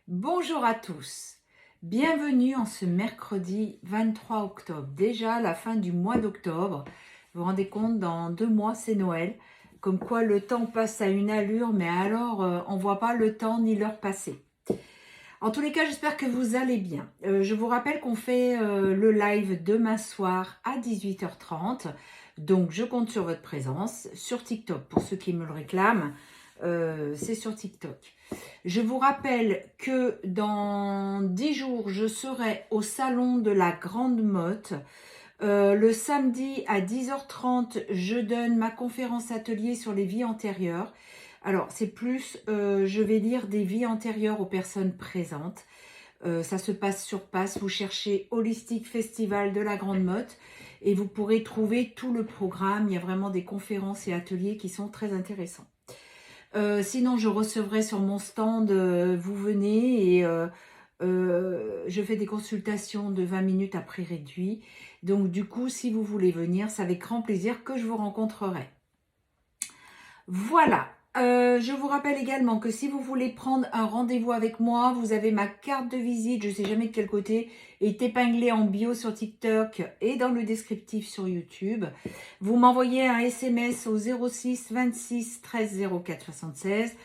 Bonjour à tous, bienvenue en ce mercredi 23 octobre, déjà la fin du mois d'octobre. Vous vous rendez compte, dans 2 mois c'est Noël, comme quoi le temps passe à une allure, mais alors on ne voit pas le temps ni l'heure passer. En tous les cas, j'espère que vous allez bien. Je vous rappelle qu'on fait le live demain soir à 18h30, donc je compte sur votre présence sur TikTok, pour ceux qui me le réclament, c'est sur TikTok. Je vous rappelle que dans 10 jours, je serai au salon de la Grande Motte. Le samedi à 10h30, je donne ma conférence atelier sur les vies antérieures. Alors, c'est plus, je vais lire des vies antérieures aux personnes présentes. Ça se passe sur place. Vous cherchez Holistic Festival de la Grande Motte et vous pourrez trouver tout le programme. Il y a vraiment des conférences et ateliers qui sont très intéressants. Sinon, je recevrai sur mon stand, vous venez et je fais des consultations de 20 minutes à prix réduit. Donc, du coup, si vous voulez venir, c'est avec grand plaisir que je vous rencontrerai. Voilà. Je vous rappelle également que si vous voulez prendre un rendez-vous avec moi, vous avez ma carte de visite, je ne sais jamais de quel côté, est épinglée en bio sur TikTok et dans le descriptif sur YouTube. Vous m'envoyez un SMS au 06 26 13 04 76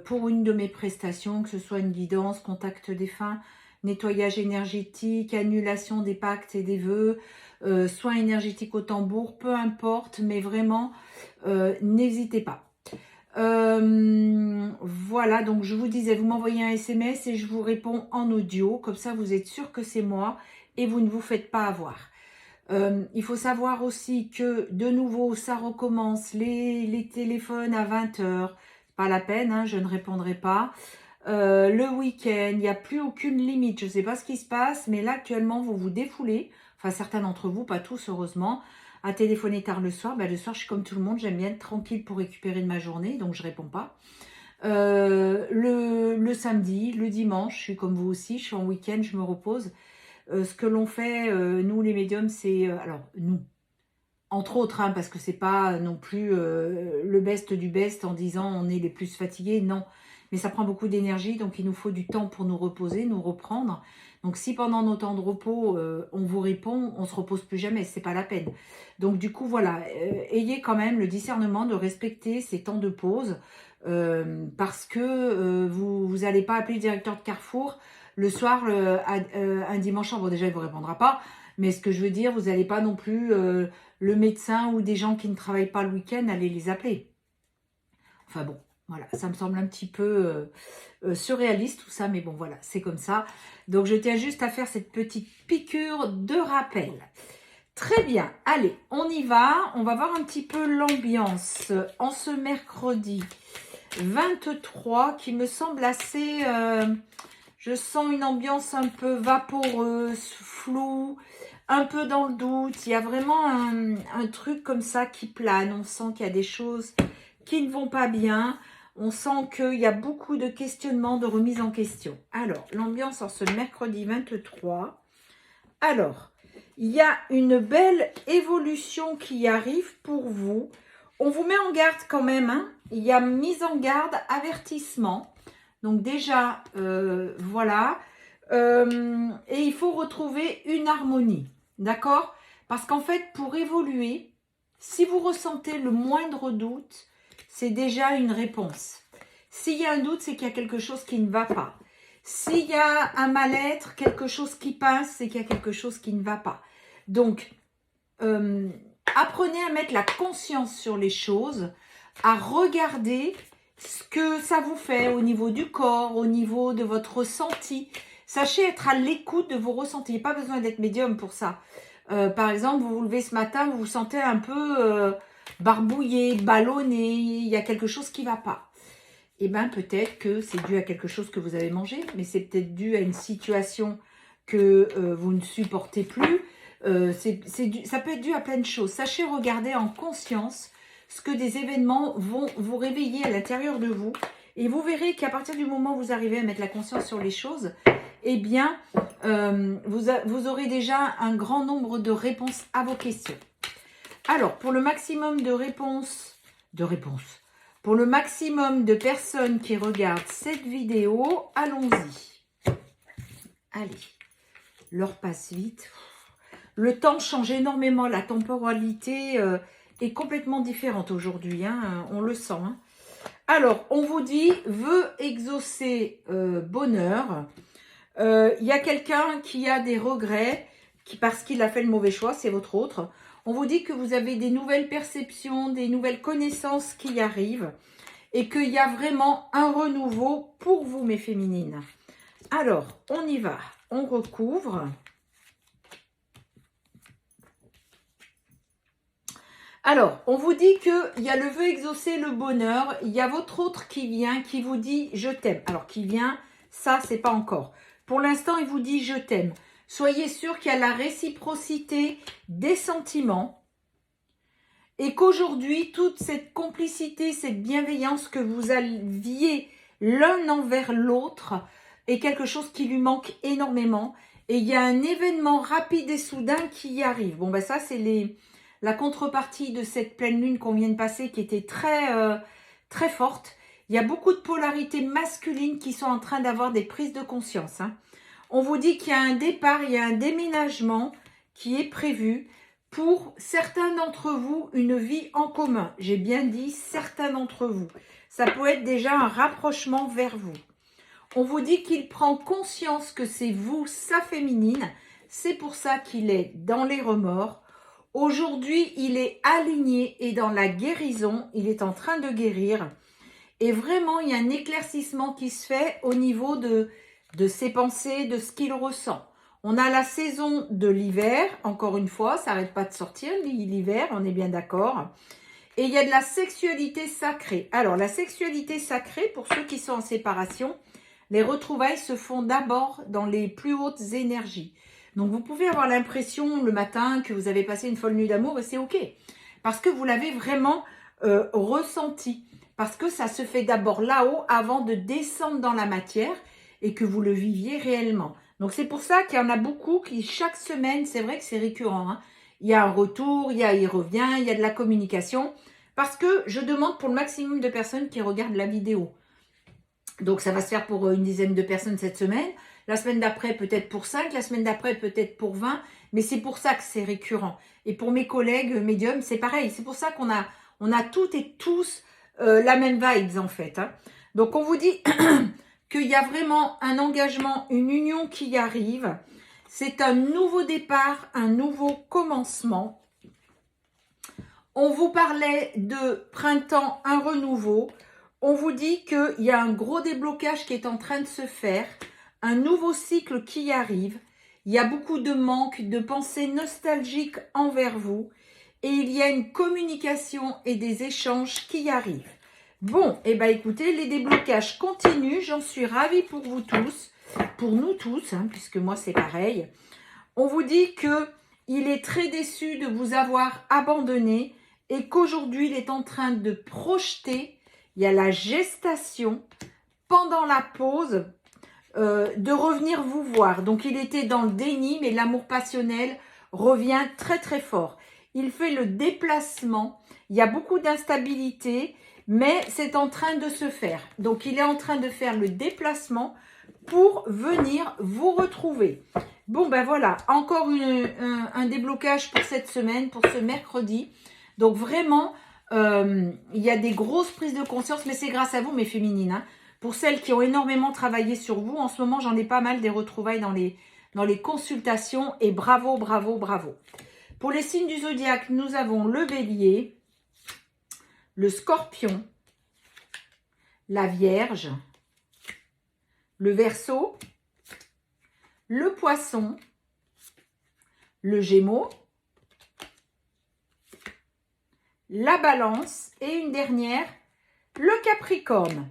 pour une de mes prestations, que ce soit une guidance, contact défunt, nettoyage énergétique, annulation des pactes et des vœux, soins énergétiques au tambour, peu importe, mais vraiment, n'hésitez pas. Voilà, donc je vous disais, vous m'envoyez un SMS et je vous réponds en audio, comme ça vous êtes sûr que c'est moi et vous ne vous faites pas avoir. Il faut savoir aussi que de nouveau ça recommence, les téléphones à 20h, pas la peine, hein, je ne répondrai pas. Le week-end, il n'y a plus aucune limite, je ne sais pas ce qui se passe, mais là actuellement vous vous défoulez, enfin certains d'entre vous, pas tous heureusement, à téléphoner tard le soir. Le soir je suis comme tout le monde, j'aime bien être tranquille pour récupérer de ma journée, donc je réponds pas. Le samedi, le dimanche, je suis comme vous aussi, je suis en week-end, je me repose. Ce que l'on fait, nous les médiums, c'est, alors nous, entre autres, hein, parce que c'est pas non plus le best du best en disant on est les plus fatigués, non. Mais ça prend beaucoup d'énergie, donc il nous faut du temps pour nous reposer, nous reprendre. Donc si pendant nos temps de repos, on vous répond, on se repose plus jamais, c'est pas la peine. Donc du coup, voilà, ayez quand même le discernement de respecter ces temps de pause, parce que vous n'allez pas appeler le directeur de Carrefour le soir, un dimanche soir. Bon, déjà, il ne vous répondra pas, mais ce que je veux dire, vous n'allez pas non plus... le médecin ou des gens qui ne travaillent pas le week-end, allez les appeler. Enfin bon, voilà, ça me semble un petit peu surréaliste tout ça, mais bon voilà, c'est comme ça. Donc je tiens juste à faire cette petite piqûre de rappel. Très bien, allez, on y va. On va voir un petit peu l'ambiance en ce mercredi 23 qui me semble assez... je sens une ambiance un peu vaporeuse, floue, un peu dans le doute. Il y a vraiment un truc comme ça qui plane. On sent qu'il y a des choses qui ne vont pas bien. On sent qu'il y a beaucoup de questionnements, de remises en question. Alors, l'ambiance en ce mercredi 23. Alors, il y a une belle évolution qui arrive pour vous. On vous met en garde quand même, hein. Il y a mise en garde, avertissement. Donc déjà, voilà. Et il faut retrouver une harmonie. D'accord? Parce qu'en fait, pour évoluer, si vous ressentez le moindre doute, c'est déjà une réponse. S'il y a un doute, c'est qu'il y a quelque chose qui ne va pas. S'il y a un mal-être, quelque chose qui passe, c'est qu'il y a quelque chose qui ne va pas. Donc, apprenez à mettre la conscience sur les choses, à regarder ce que ça vous fait au niveau du corps, au niveau de votre ressenti. Sachez être à l'écoute de vos ressentis. Il n'y a pas besoin d'être médium pour ça. Par exemple, vous vous levez ce matin, vous vous sentez un peu barbouillé, ballonné, il y a quelque chose qui ne va pas. Eh bien, peut-être que c'est dû à quelque chose que vous avez mangé, mais c'est peut-être dû à une situation que vous ne supportez plus. Ça peut être dû à plein de choses. Sachez regarder en conscience ce que des événements vont vous réveiller à l'intérieur de vous. Et vous verrez qu'à partir du moment où vous arrivez à mettre la conscience sur les choses, eh bien, vous aurez déjà un grand nombre de réponses à vos questions. Alors, pour le maximum de réponses, pour le maximum de personnes qui regardent cette vidéo, allons-y. Allez, l'heure passe vite. Le temps change énormément. La temporalité est complètement différente aujourd'hui. Hein, on le sent. Hein. Alors, on vous dit, veut exaucer bonheur. Il y a quelqu'un qui a des regrets parce qu'il a fait le mauvais choix, c'est votre autre. On vous dit que vous avez des nouvelles perceptions, des nouvelles connaissances qui arrivent et qu'il y a vraiment un renouveau pour vous, mes féminines. Alors, on y va. On recouvre. Alors, on vous dit qu'il y a le vœu exaucer le bonheur. Il y a votre autre qui vient, qui vous dit « je t'aime ». Alors, qui vient, ça, c'est pas encore. Pour l'instant, il vous dit « je t'aime ». Soyez sûr qu'il y a la réciprocité des sentiments et qu'aujourd'hui, toute cette complicité, cette bienveillance que vous aviez l'un envers l'autre est quelque chose qui lui manque énormément. Et il y a un événement rapide et soudain qui y arrive. Bon, ben ça, c'est la contrepartie de cette pleine lune qu'on vient de passer qui était très forte. Il y a beaucoup de polarités masculines qui sont en train d'avoir des prises de conscience. Hein. On vous dit qu'il y a un départ, il y a un déménagement qui est prévu pour certains d'entre vous, une vie en commun. J'ai bien dit certains d'entre vous. Ça peut être déjà un rapprochement vers vous. On vous dit qu'il prend conscience que c'est vous, sa féminine. C'est pour ça qu'il est dans les remords. Aujourd'hui, il est aligné et dans la guérison. Il est en train de guérir. Et vraiment, il y a un éclaircissement qui se fait au niveau de ses pensées, de ce qu'il ressent. On a la saison de l'hiver. Encore une fois, ça n'arrête pas de sortir l'hiver, on est bien d'accord. Et il y a de la sexualité sacrée. Alors, la sexualité sacrée, pour ceux qui sont en séparation, les retrouvailles se font d'abord dans les plus hautes énergies. Donc, vous pouvez avoir l'impression le matin que vous avez passé une folle nuit d'amour, et c'est OK. Parce que vous l'avez vraiment ressenti. Parce que ça se fait d'abord là-haut avant de descendre dans la matière et que vous le viviez réellement. Donc, c'est pour ça qu'il y en a beaucoup qui, chaque semaine, c'est vrai que c'est récurrent. Hein, il y a un retour, il revient, il y a de la communication. Parce que je demande pour le maximum de personnes qui regardent la vidéo. Donc, ça va se faire pour une dizaine de personnes cette semaine. La semaine d'après, peut-être pour 5. La semaine d'après, peut-être pour 20. Mais c'est pour ça que c'est récurrent. Et pour mes collègues médiums, c'est pareil. C'est pour ça qu'on a toutes et tous la même vibes, en fait. Hein. Donc, on vous dit qu'il y a vraiment un engagement, une union qui arrive. C'est un nouveau départ, un nouveau commencement. On vous parlait de printemps, un renouveau. On vous dit qu'il y a un gros déblocage qui est en train de se faire, un nouveau cycle qui arrive. Il y a beaucoup de manque, de pensées nostalgiques envers vous. Et il y a une communication et des échanges qui arrivent. Bon, et bien écoutez, les déblocages continuent. J'en suis ravie pour vous tous, pour nous tous, hein, puisque moi c'est pareil. On vous dit qu'il est très déçu de vous avoir abandonné et qu'aujourd'hui il est en train de projeter. Il y a la gestation pendant la pause de revenir vous voir. Donc, il était dans le déni, mais l'amour passionnel revient très fort. Il fait le déplacement. Il y a beaucoup d'instabilité, mais c'est en train de se faire. Donc, il est en train de faire le déplacement pour venir vous retrouver. Bon, ben voilà, encore un déblocage pour cette semaine, pour ce mercredi. Donc, vraiment, il y a des grosses prises de conscience, mais c'est grâce à vous, mes féminines. Hein. Pour celles qui ont énormément travaillé sur vous, en ce moment, j'en ai pas mal des retrouvailles dans les consultations. Et bravo. Pour les signes du zodiaque, nous avons le bélier, le scorpion, la vierge, le verseau, le poisson, le gémeau, la balance et une dernière, le capricorne.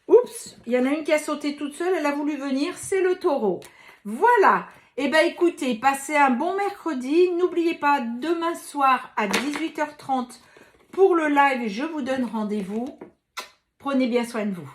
Oups, il y en a une qui a sauté toute seule, elle a voulu venir, c'est le taureau. Voilà, et bien écoutez, passez un bon mercredi. N'oubliez pas, demain soir à 18h30 pour le live, je vous donne rendez-vous. Prenez bien soin de vous.